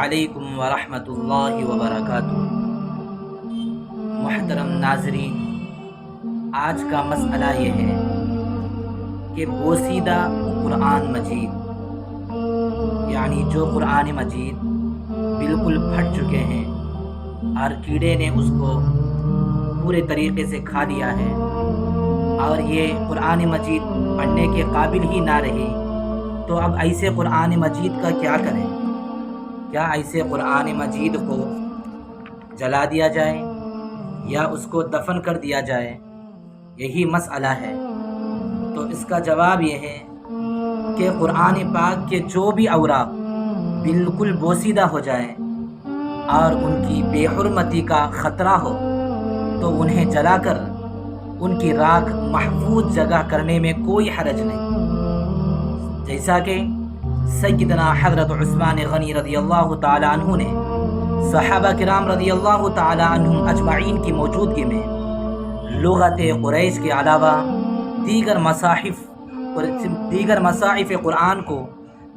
علیکم ورحمۃ اللہ وبرکاتہ۔ محترم ناظرین، آج کا مسئلہ یہ ہے کہ بوسیدہ قرآن مجید، یعنی جو قرآن مجید بالکل پھٹ چکے ہیں اور کیڑے نے اس کو پورے طریقے سے کھا لیا ہے اور یہ قرآن مجید پڑھنے کے قابل ہی نہ رہی، تو اب ایسے قرآن مجید کا کیا کریں؟ کیا ایسے قرآن مجید کو جلا دیا جائے یا اس کو دفن کر دیا جائے؟ یہی مسئلہ ہے۔ تو اس کا جواب یہ ہے کہ قرآن پاک کے جو بھی اوراق بالکل بوسیدہ ہو جائیں اور ان کی بے حرمتی کا خطرہ ہو تو انہیں جلا کر ان کی راکھ محفوظ جگہ کرنے میں کوئی حرج نہیں، جیسا کہ سیدنا حضرت عثمان غنی رضی اللہ تعالی عنہ نے صحابہ کرام رضی اللہ تعالی عنہم اجمعین کی موجودگی میں لغت قریش کے علاوہ دیگر مصاحف قرآن کو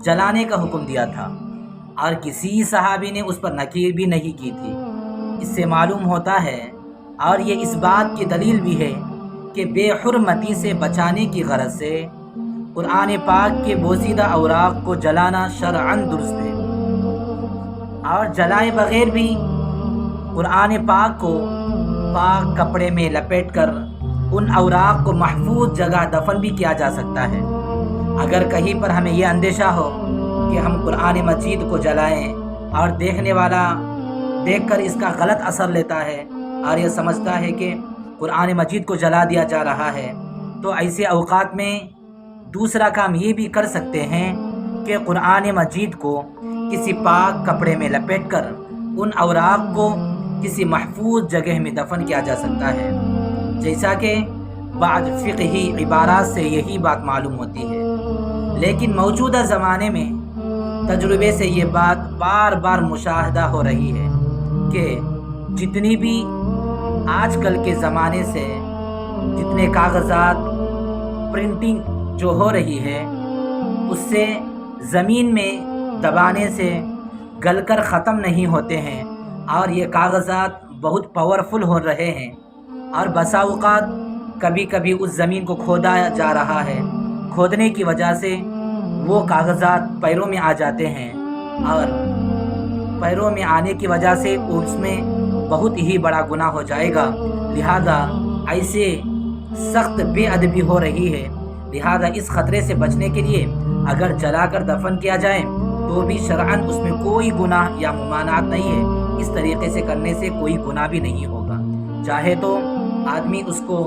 جلانے کا حکم دیا تھا، اور کسی صحابی نے اس پر نکیر بھی نہیں کی تھی۔ اس سے معلوم ہوتا ہے، اور یہ اس بات کی دلیل بھی ہے کہ بے حرمتی سے بچانے کی غرض سے قرآن پاک کے بوسیدہ اوراق کو جلانا شرعاً درست ہے، اور جلائے بغیر بھی قرآن پاک کو پاک کپڑے میں لپیٹ کر ان اوراق کو محفوظ جگہ دفن بھی کیا جا سکتا ہے۔ اگر کہیں پر ہمیں یہ اندیشہ ہو کہ ہم قرآن مجید کو جلائیں اور دیکھنے والا دیکھ کر اس کا غلط اثر لیتا ہے اور یہ سمجھتا ہے کہ قرآن مجید کو جلا دیا جا رہا ہے، تو ایسے اوقات میں دوسرا کام یہ بھی کر سکتے ہیں کہ قرآن مجید کو کسی پاک کپڑے میں لپیٹ کر ان اوراق کو کسی محفوظ جگہ میں دفن کیا جا سکتا ہے، جیسا کہ بعض فقہی عبارات سے یہی بات معلوم ہوتی ہے۔ لیکن موجودہ زمانے میں تجربے سے یہ بات بار بار مشاہدہ ہو رہی ہے کہ جتنی بھی آج کل کے زمانے سے جتنے کاغذات پرنٹنگ جو ہو رہی ہے اس سے زمین میں دبانے سے گل کر ختم نہیں ہوتے ہیں، اور یہ کاغذات بہت پاورفل ہو رہے ہیں، اور بسا اوقات کبھی کبھی اس زمین کو کھودا جا رہا ہے، کھودنے کی وجہ سے وہ کاغذات پیروں میں آ جاتے ہیں، اور پیروں میں آنے کی وجہ سے اس میں بہت ہی بڑا گناہ ہو جائے گا۔ لہذا ایسے سخت بے ادبی ہو رہی ہے، لہذا اس خطرے سے بچنے کے لیے اگر جلا کر دفن کیا جائے تو بھی شرعاً اس میں کوئی گناہ یا ممانعت نہیں ہے، اس طریقے سے کرنے سے کوئی گناہ بھی نہیں ہوگا۔ چاہے تو آدمی اس کو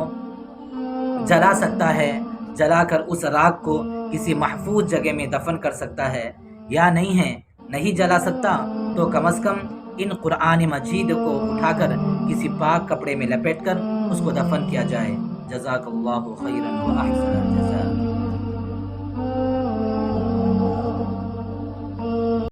جلا سکتا ہے، جلا کر اس راکھ کو کسی محفوظ جگہ میں دفن کر سکتا ہے، یا نہیں جلا سکتا تو کم از کم ان قرآن مجید کو اٹھا کر کسی پاک کپڑے میں لپیٹ کر اس کو دفن کیا جائے۔ جزاک اللہ خیرا و احسن الجزاء۔